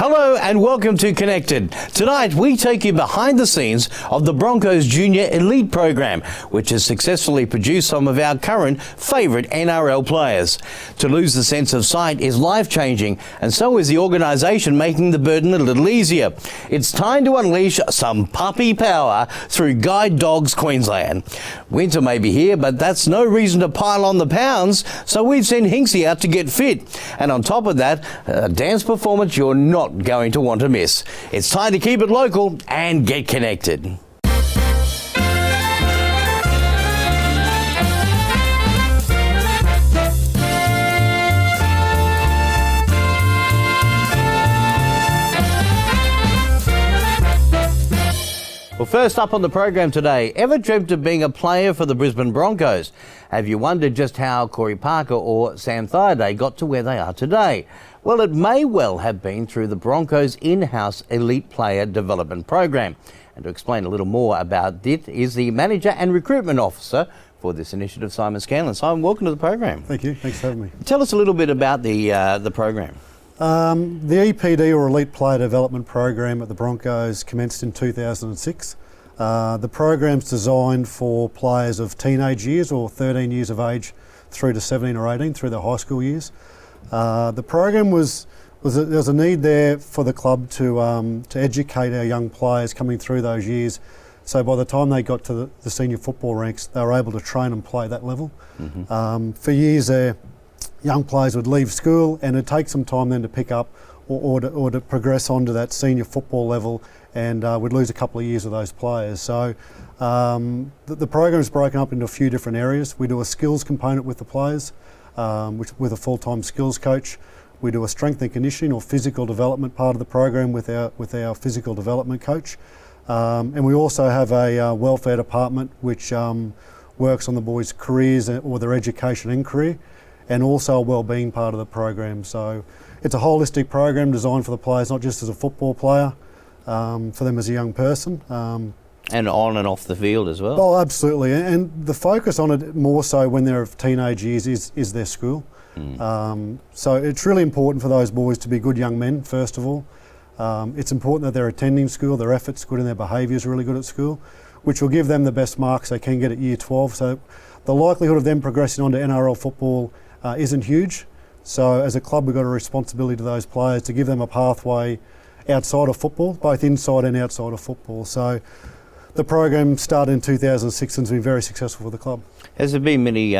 Hello and welcome to Connected. Tonight we take you behind the scenes of the Broncos Junior Elite program, which has successfully produced some of our current favourite NRL players. To lose the sense of sight is life-changing, and so is the organisation making the burden a little easier. It's time to unleash some puppy power through Guide Dogs Queensland. Winter may be here, but that's no reason to pile on the pounds, so we've sent Hinksy out to get fit. And on top of that, a dance performance you're not going to want to miss. It's time to keep it local and get connected. Well, first up on the program today, ever dreamt of being a player for the Brisbane Broncos? Have you wondered just how Corey Parker or Sam Thaiday got to where they are today? Well, it may well have been through the Broncos' in-house elite player development program. And to explain a little more about it is the manager and recruitment officer for this initiative, Simon Scanlan. Simon, welcome to the program. Thank you. Thanks for having me. Tell us a little bit about the program. The EPD, or Elite Player Development Program at the Broncos, commenced in 2006. The program's designed for players of teenage years or 13 years of age through to 17 or 18, through their high school years. The program there was a need there for the club to educate our young players coming through those years. So by the time they got to the senior football ranks, they were able to train and play at that level. Mm-hmm. For years there, young players would leave school and it'd take some time then to pick up or to progress onto that senior football level, and we'd lose a couple of years of those players. So the program is broken up into a few different areas. We do a skills component with the players, with a full-time skills coach. We do a strength and conditioning or physical development part of the program with our physical development coach. And we also have a welfare department which works on the boys' careers or their education and career, and also a wellbeing part of the program. So it's a holistic program designed for the players, not just as a football player, for them as a young person. And on and off the field as well? Oh, absolutely. And the focus on it more so when they're of teenage years is their school. So it's really important for those boys to be good young men, first of all. It's important that they're attending school, their effort's good and their behaviour's really good at school, which will give them the best marks they can get at year 12. So the likelihood of them progressing onto NRL football isn't huge. So as a club, we've got a responsibility to those players to give them a pathway outside of football, both inside and outside of football. So the program started in 2006 and has been very successful for the club. Has there been many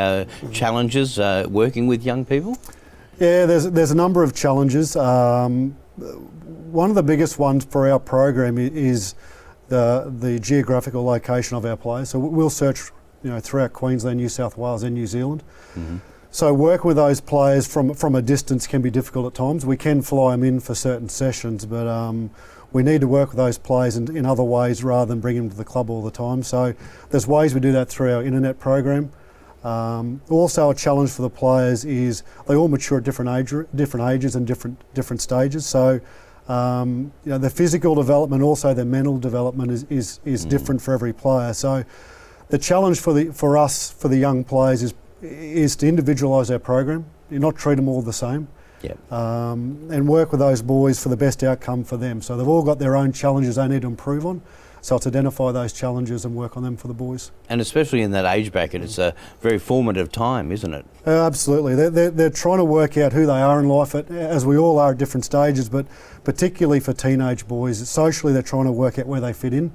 challenges working with young people? Yeah, there's a number of challenges. One of the biggest ones for our program is the geographical location of our players. So we'll search, throughout Queensland, New South Wales and New Zealand. Mm-hmm. So working with those players from a distance can be difficult at times. We can fly them in for certain sessions, but we need to work with those players in other ways rather than bring them to the club all the time. So there's ways we do that through our internet program. Also a challenge for the players is they all mature at different ages and different stages. So their physical development, also their mental development is different for every player. So the challenge for us for the young players is to individualise our program. You not treat them all the same. Yep. And work with those boys for the best outcome for them. So they've all got their own challenges they need to improve on. So it's identify those challenges and work on them for the boys. And especially in that age bracket, it's a very formative time, isn't it? Absolutely. They're trying to work out who they are in life, as we all are at different stages, but particularly for teenage boys, socially they're trying to work out where they fit in,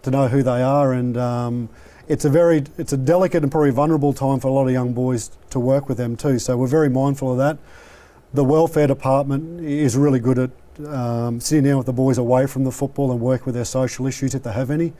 to know who they are, and it's a delicate and probably vulnerable time for a lot of young boys to work with them too. So we're very mindful of that. The welfare department is really good at sitting down with the boys away from the football and work with their social issues if they have any.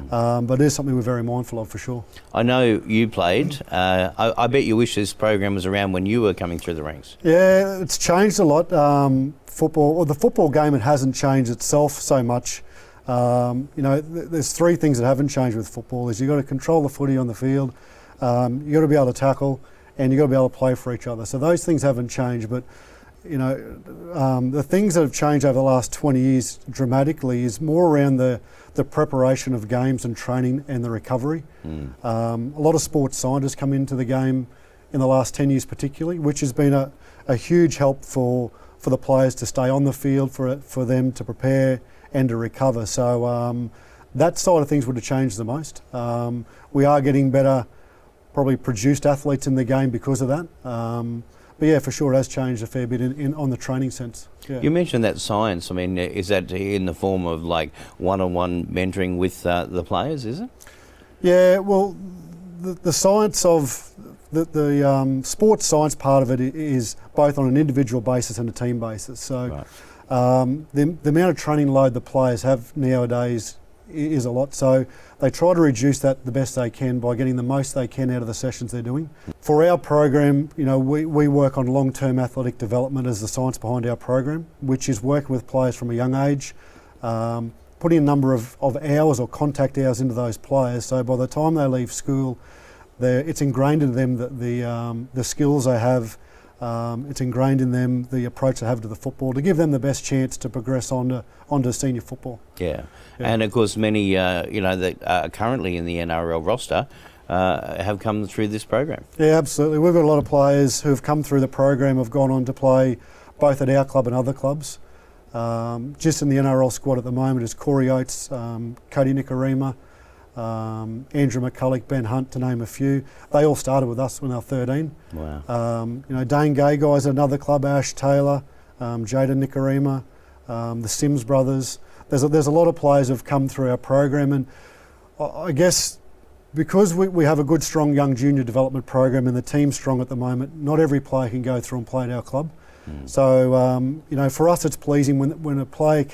But it is something we're very mindful of for sure. I know you played. I bet you wish this program was around when you were coming through the ranks. Yeah, it's changed a lot. The football game, it hasn't changed itself so much. There's three things that haven't changed with football: is you've got to control the footy on the field, you've got to be able to tackle, and you've got to be able to play for each other. So those things haven't changed, but the things that have changed over the last 20 years dramatically is more around the preparation of games and training and the recovery. A lot of sports scientists come into the game in the last 10 years particularly, which has been a huge help for for the players to stay on the field, for them to prepare and to recover. So that side of things would have changed the most. We are getting better, probably produced athletes in the game because of that. But yeah, for sure it has changed a fair bit on the training sense. Yeah. You mentioned that science. I mean, is that in the form of like one-on-one mentoring with the players, is it? Yeah, well, the science of the sports science part of it is both on an individual basis and a team basis. So right. The amount of training load the players have nowadays is a lot. So they try to reduce that the best they can by getting the most they can out of the sessions they're doing. For our program, you know, we work on long-term athletic development as the science behind our program, which is working with players from a young age, putting a number of hours or contact hours into those players. So by the time they leave school, it's ingrained in them that the skills they have, it's ingrained in them the approach they have to the football to give them the best chance to progress onto senior football. Yeah, and of course many that are currently in the NRL roster have come through this program. Yeah, absolutely. We've got a lot of players who have come through the program, have gone on to play both at our club and other clubs. Just in the NRL squad at the moment is Corey Oates, Cody Nicarima, Andrew McCulloch, Ben Hunt, to name a few. They all started with us when they were 13. Wow. Dane Gay guys at another club, Ash Taylor, Jaden Nicarima, the Sims brothers. There's a lot of players who have come through our program, and I guess because we have a good, strong young junior development program and the team's strong at the moment, not every player can go through and play at our club. So, for us it's pleasing when a player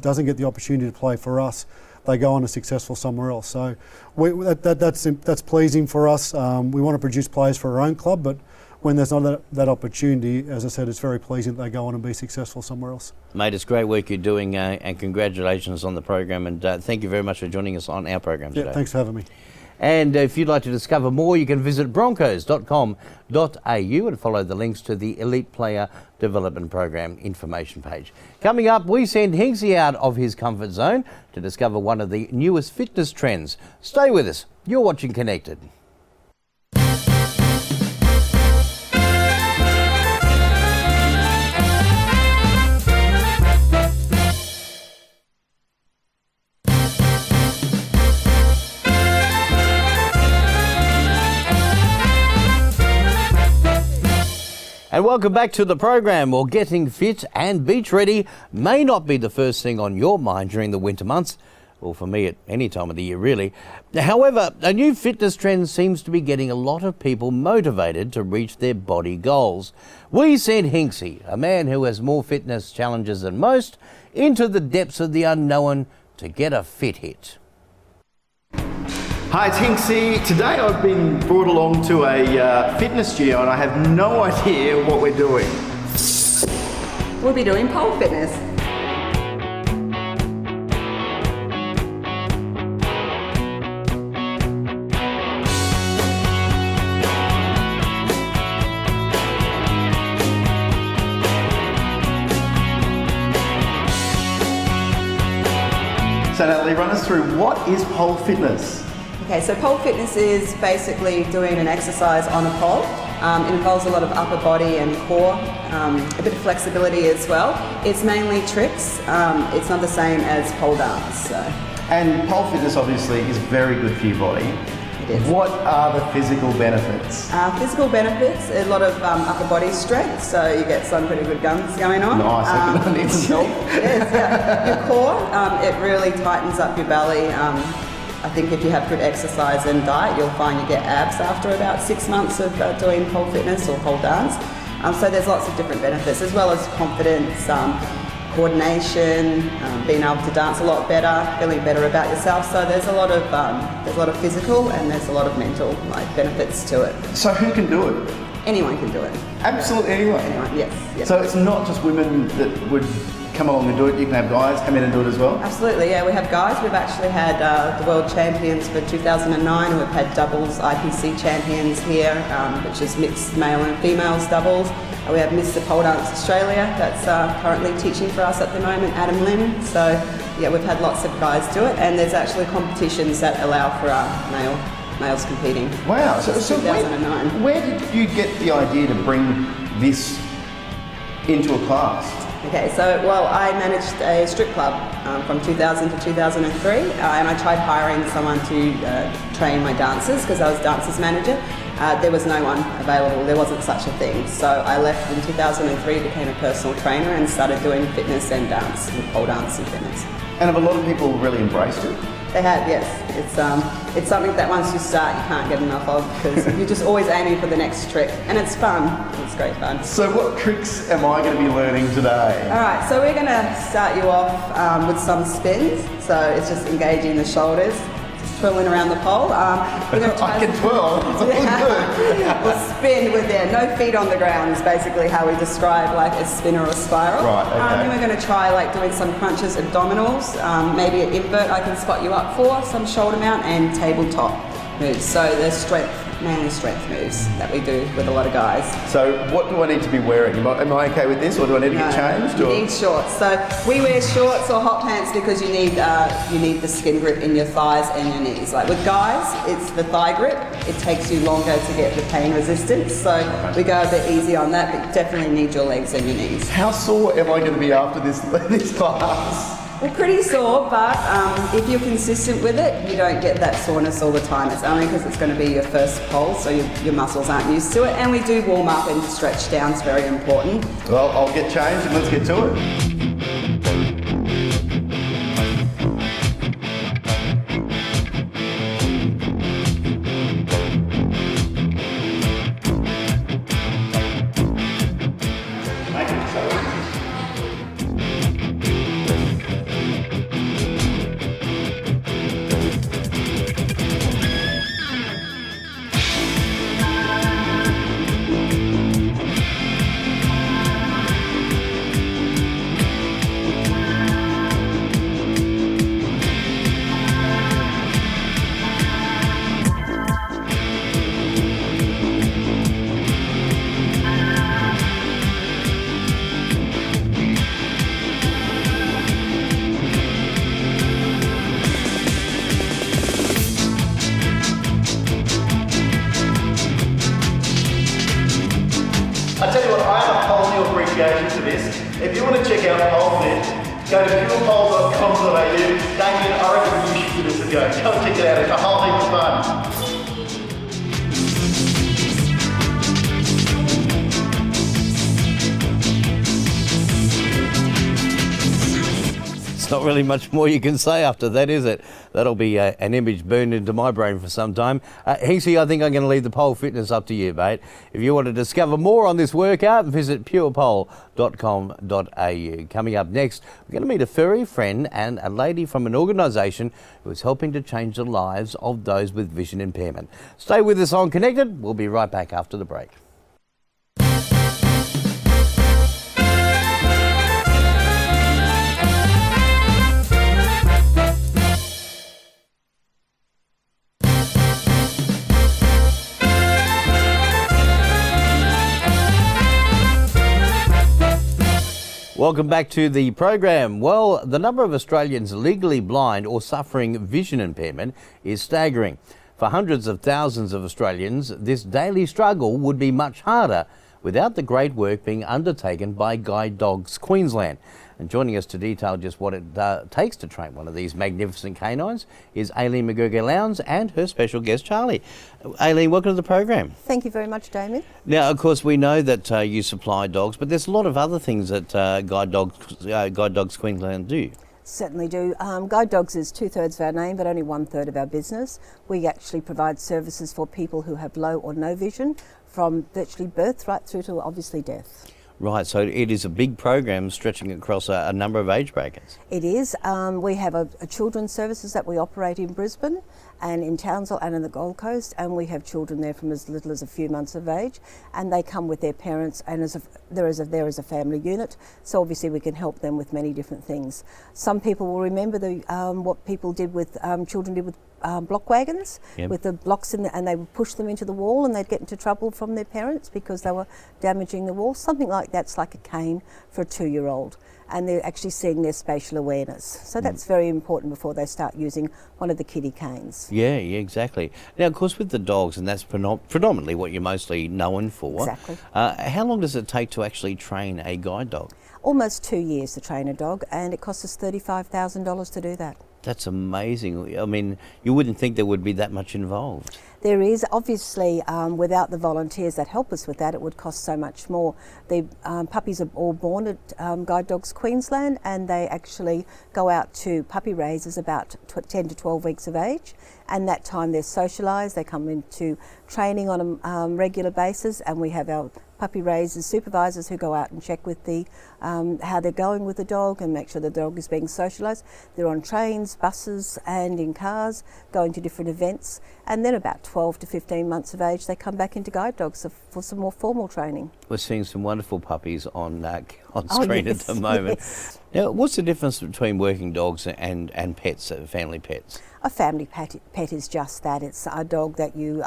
doesn't get the opportunity to play for us, they go on and successful somewhere else. So that's pleasing for us. We want to produce players for our own club, but when there's not that opportunity, as I said, it's very pleasing that they go on and be successful somewhere else. Mate, it's great work you're doing, and congratulations on the program, and thank you very much for joining us on our program today. Yeah, thanks for having me. And if you'd like to discover more, you can visit broncos.com.au and follow the links to the Elite Player Development Program information page. Coming up, we send Hinksy out of his comfort zone to discover one of the newest fitness trends. Stay with us. You're watching Connected. And welcome back to the program. Well, getting fit and beach ready may not be the first thing on your mind during the winter months, or for me at any time of the year really. However, a new fitness trend seems to be getting a lot of people motivated to reach their body goals. We sent Hinksy, a man who has more fitness challenges than most, into the depths of the unknown to get a fit hit. Hi, it's Hinksy. Today I've been brought along to a fitness studio and I have no idea what we're doing. We'll be doing pole fitness. So Natalie, run us through what is pole fitness? Okay, so pole fitness is basically doing an exercise on a pole. It involves a lot of upper body and core, a bit of flexibility as well. It's mainly tricks. It's not the same as pole dance. So. And pole fitness obviously is very good for your body. It is. What are the physical benefits? Physical benefits, a lot of upper body strength, so you get some pretty good guns going on. Nice, I need some help. It is, yeah. Your core, it really tightens up your belly. I think if you have good exercise and diet, you'll find you get abs after about 6 months of doing pole fitness or pole dance. So there's lots of different benefits, as well as confidence, coordination, being able to dance a lot better, feeling better about yourself. So there's a lot of physical and there's a lot of mental benefits to it. So who can do it? Anyone can do it. Absolutely anyone? Anyone, yes. So it's not just women that would come along and do it, you can have guys come in and do it as well? Absolutely, yeah, we have guys. We've actually had the world champions for 2009, and we've had doubles IPC champions here, which is mixed male and females doubles. We have Mr. Pole Dance Australia that's currently teaching for us at the moment, Adam Lim. So yeah, we've had lots of guys do it, and there's actually competitions that allow for males competing. Wow, so 2009. where did you get the idea to bring this into a class? Okay, so, well, I managed a strip club from 2000 to 2003, and I tried hiring someone to train my dancers because I was dancers manager. There was no one available, there wasn't such a thing. So I left in 2003, became a personal trainer and started doing fitness and dance, and pole dance and fitness. And have a lot of people really embraced it? They have, yes. It's something that once you start, you can't get enough of because you're just always aiming for the next trick, and it's fun. It's great fun. So what tricks am I going to be learning today? All right, so we're going to start you off with some spins. So it's just engaging the shoulders, just twirling around the pole. We're going to try I can twirl. It's all good. We'll spin with no feet on the ground is basically how we describe like a spin or a spiral. Right, okay. Then we're going to try like doing some crunches, abdominals, maybe an invert I can spot you up for, some shoulder mount and tabletop moves. So the mainly strength moves that we do with a lot of guys. So what do I need to be wearing? Am I okay with this, or do I need to get changed? You need shorts. So we wear shorts or hot pants because you need the skin grip in your thighs and your knees. Like with guys, it's the thigh grip. It takes you longer to get the pain resistance. So we go a bit easy on that, but definitely need your legs and your knees. How sore am I going to be after this class? Well, pretty sore, but if you're consistent with it, you don't get that soreness all the time. It's only because it's going to be your first pole, so your muscles aren't used to it. And we do warm up and stretch down, it's very important. Well, I'll get changed and let's get to it. I tell you what, I have a whole new appreciation for this. If you want to check out Pole Fit, go to purepoles.com.au. Damien, I reckon you should give this a go. Come check it out, it's a whole heap of fun. It's not really much more you can say after that, is it? That'll be an image burned into my brain for some time. Hinksy, I think I'm going to leave the pole fitness up to you, mate. If you want to discover more on this workout, visit purepole.com.au. Coming up next, we're going to meet a furry friend and a lady from an organisation who is helping to change the lives of those with vision impairment. Stay with us on Connected. We'll be right back after the break. Welcome back to the program. Well, the number of Australians legally blind or suffering vision impairment is staggering. For hundreds of thousands of Australians, this daily struggle would be much harder without the great work being undertaken by Guide Dogs Queensland. And joining us to detail just what it takes to train one of these magnificent canines is Aileen McGregor-Lowndes and her special guest, Charlie. Aileen, welcome to the program. Thank you very much, Damien. Now, of course, we know that you supply dogs, but there's a lot of other things that Guide Dogs Queensland do. Certainly do. Guide Dogs is 2/3 of our name, but only 1/3 of our business. We actually provide services for people who have low or no vision, from virtually birth right through to obviously death. Right, so it is a big program stretching across a number of age brackets. It is. We have a children's services that we operate in Brisbane and in Townsville and in the Gold Coast, and we have children there from as little as a few months of age, and they come with their parents, and there is a family unit, so obviously we can help them with many different things. Some people will remember what people did with children did with block wagons, Yep. with the blocks and they would push them into the wall and they'd get into trouble from their parents because they were damaging the wall. Something like that's like a cane for a 2-year-old. and they're actually seeing their spatial awareness. So that's very important before they start using one of the kiddie canes. Yeah, exactly. Now, of course, with the dogs, and that's predominantly what you're mostly known for. Exactly. How long does it take to actually train a guide dog? Almost 2 years to train a dog, and it costs us $35,000 to do that. That's amazing. I mean, you wouldn't think there would be that much involved. There is, obviously, without the volunteers that help us with that, it would cost so much more. The puppies are all born at Guide Dogs Queensland, and they actually go out to puppy raisers about 10 to 12 weeks of age, and that time they're socialised, they come into training on a regular basis, and we have our puppy raisers supervisors who go out and check with the how they're going with the dog and make sure the dog is being socialised. They're on trains, buses and in cars going to different events, and then about 12 to 15 months of age they come back into guide dogs for some more formal training. We're seeing some wonderful puppies on screen yes, at the moment. yes. Now, what's the difference between working dogs and pets, family pets? A family pet is just that. It's a dog that you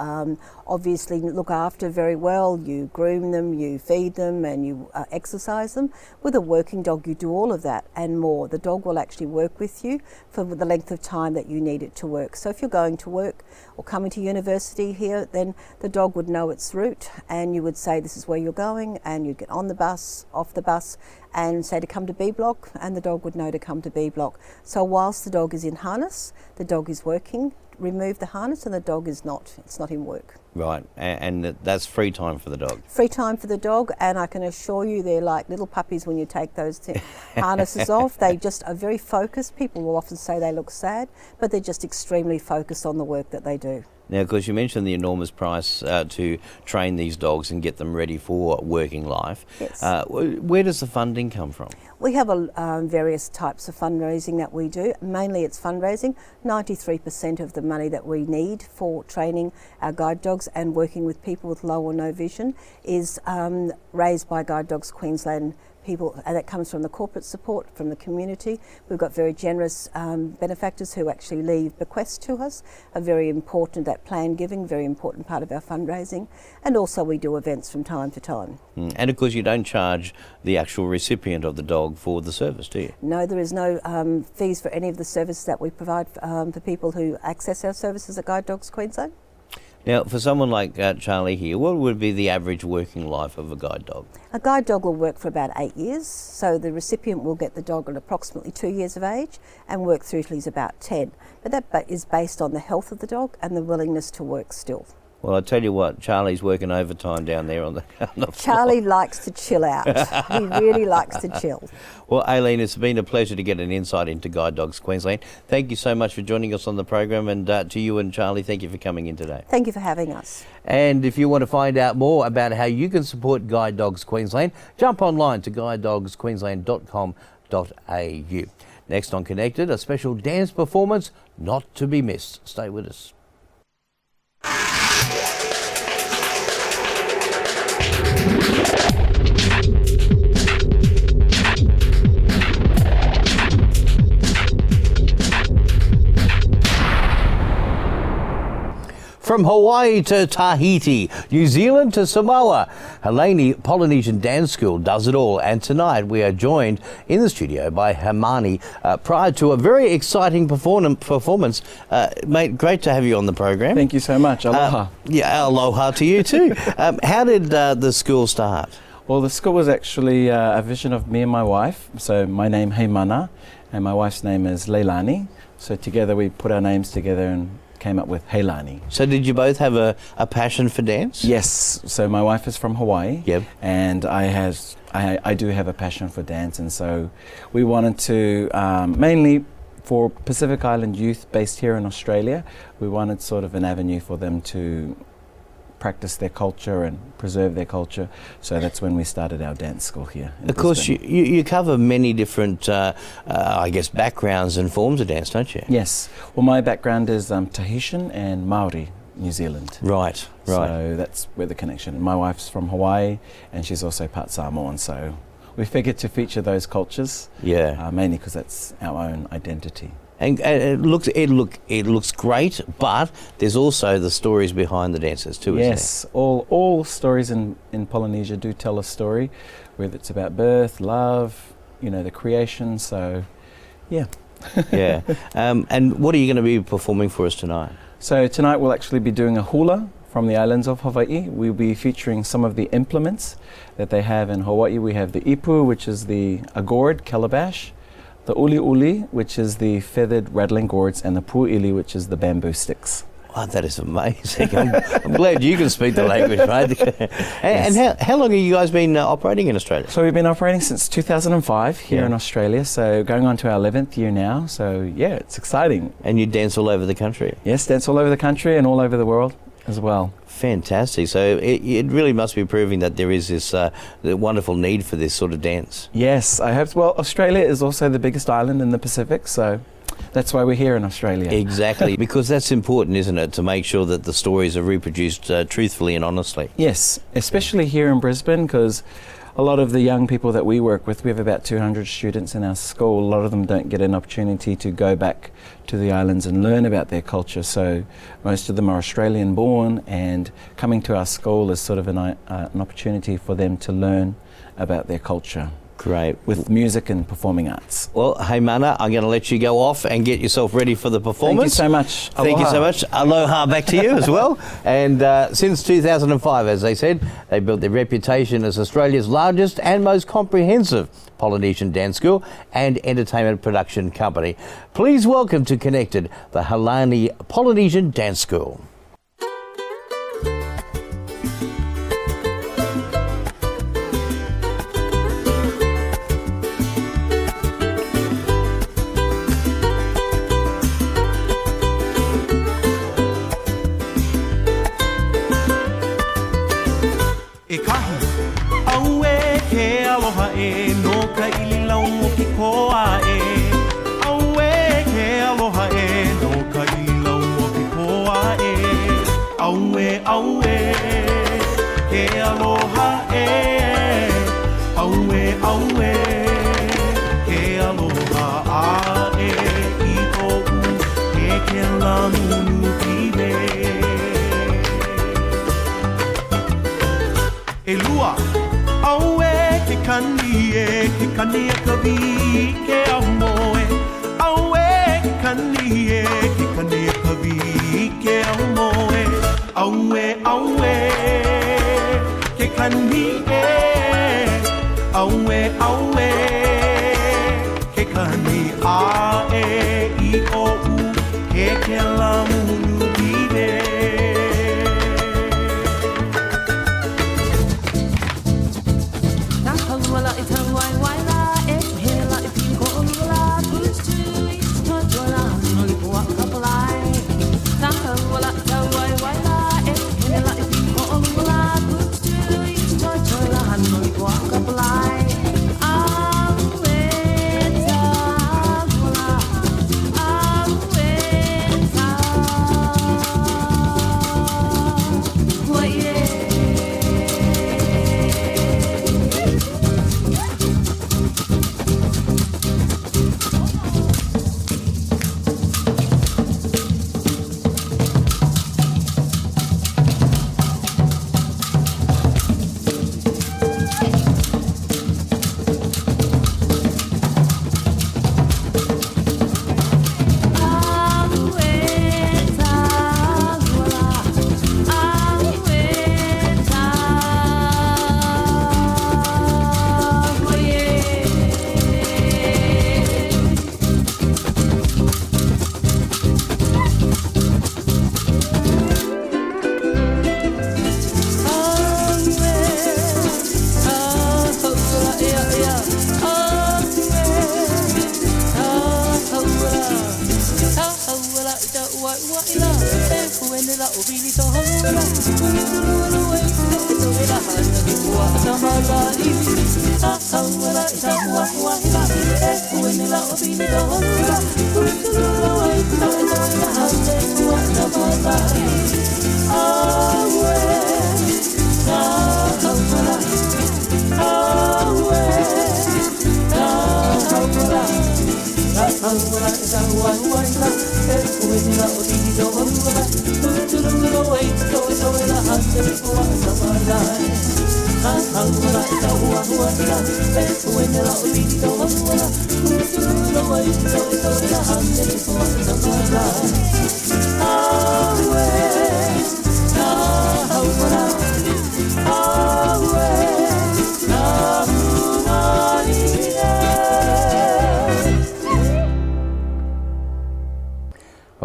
obviously look after very well. You groom them, you feed them, and you exercise them. With a working dog, you do all of that and more. The dog will actually work with you for the length of time that you need it to work. So if you're going to work or coming to university here, then the dog would know its route, and you would say this is where you're going, and you'd get on the bus, off the bus, and say to come to B block, and the dog would know to come to B block. So whilst the dog is in harness, the dog is working. Remove the harness and the dog is not. It's not in work. Right, and that's free time for the dog. Free time for the dog, and I can assure you they're like little puppies when you take those harnesses off. They just are very focused. People will often say they look sad, but they're just extremely focused on the work that they do. Now, of course, you mentioned the enormous price to train these dogs and get them ready for working life. Yes. Where does the funding come from? We have various types of fundraising that we do. Mainly it's fundraising. 93% of the money that we need for training our guide dogs and working with people with low or no vision is raised by Guide Dogs Queensland people, and that comes from the corporate support, from the community. We've got very generous benefactors who actually leave bequests to us, are very important, that plan giving, very important part of our fundraising, and also we do events from time to time. And of course you don't charge the actual recipient of the dog for the service, do you? No, there is no fees for any of the services that we provide for people who access our services at Guide Dogs Queensland. Now, for someone like Charlie here, what would be the average working life of a guide dog? A guide dog will work for about 8 years, so the recipient will get the dog at approximately 2 years of age and work through till he's about 10. But that is based on the health of the dog and the willingness to work still. Well, I tell you what, Charlie's working overtime down there on the floor. Charlie likes to chill out. He really likes to chill. Well, Aileen, it's been a pleasure to get an insight into Guide Dogs Queensland. Thank you so much for joining us on the program, and to you and Charlie, thank you for coming in today. Thank you for having us. And if you want to find out more about how you can support Guide Dogs Queensland, jump online to guidedogsqueensland.com.au. Next on Connected, a special dance performance not to be missed. Stay with us. From Hawaii to Tahiti, New Zealand to Samoa, Heilani Polynesian Dance School does it all. And tonight we are joined in the studio by Heilani prior to a very exciting performance. Mate, great to have you on the program. Thank you so much. Aloha. Yeah, aloha to you too. How did the school start? Well, the school was actually a vision of me and my wife. So my name Heimana and my wife's name is Leilani. So together we put our names together and came up with Heilani. So did you both have a passion for dance? Yes. So my wife is from Hawaii. Yep. And I do have a passion for dance, and so we wanted to mainly for Pacific Island youth based here in Australia, we wanted sort of an avenue for them to practice their culture and preserve their culture. So that's when we started our dance school here in Of course, Brisbane. you cover many different, I guess, backgrounds and forms of dance, don't you? Yes. Well, my background is Tahitian and Maori, New Zealand. Right. So that's where the connection. My wife's from Hawaii and she's also part Samoan, so we figured to feature those cultures. Yeah. Mainly because that's our own identity. And it looks great, but there's also the stories behind the dances too, isn't Yes, all stories in Polynesia do tell a story, whether it's about birth, love, the creation. So, yeah. Yeah. And what are you going to be performing for us tonight? So tonight we'll actually be doing a hula from the islands of Hawaii. We'll be featuring some of the implements that they have in Hawaii. We have the ipu, which is the gourd calabash, the uli uli, which is the feathered rattling gourds, and the pu'ili, which is the bamboo sticks. Oh, that is amazing. I'm glad you can speak the language, mate. And how long have you guys been operating in Australia? So we've been operating since 2005 here in Australia, so going on to our 11th year now. So yeah, it's exciting. And you dance all over the country? Yes, dance all over the country and all over the world as well. Fantastic. So it really must be proving that there is this wonderful need for this sort of dance. Yes, I hope. Well, Australia is also the biggest island in the Pacific, so that's why we're here in Australia. Exactly, because that's important, isn't it, to make sure that the stories are reproduced truthfully and honestly. Yes, especially here in Brisbane, because a lot of the young people that we work with, we have about 200 students in our school. A lot of them don't get an opportunity to go back to the islands and learn about their culture. So most of them are Australian born, and coming to our school is sort of an opportunity for them to learn about their culture. Great. With music and performing arts. Well, hey Mana, I'm going to let you go off and get yourself ready for the performance. Thank you so much. Thank you so much. Aloha back to you as well. And since 2005, as they said, they built their reputation as Australia's largest and most comprehensive Polynesian dance school and entertainment production company. Please welcome to Connected, the Heilani Polynesian Dance School. Elua, aue ke kanie kavi ke amoe. Aue ke kanie kavi ke amoe. Aue ke kanie. Aue ke kanie ae I o u he ke la munu vive.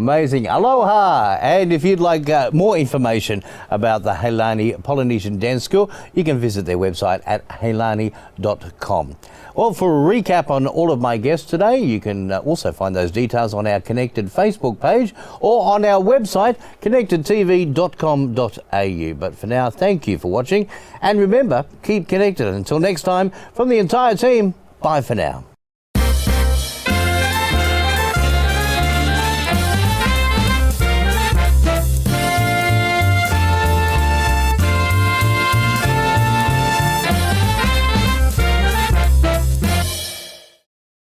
Amazing. Aloha! And if you'd like more information about the Heilani Polynesian Dance School, you can visit their website at heilani.com. Well, for a recap on all of my guests today, you can also find those details on our Connected Facebook page or on our website, connectedtv.com.au. But for now, thank you for watching. And remember, keep connected. Until next time, from the entire team, bye for now.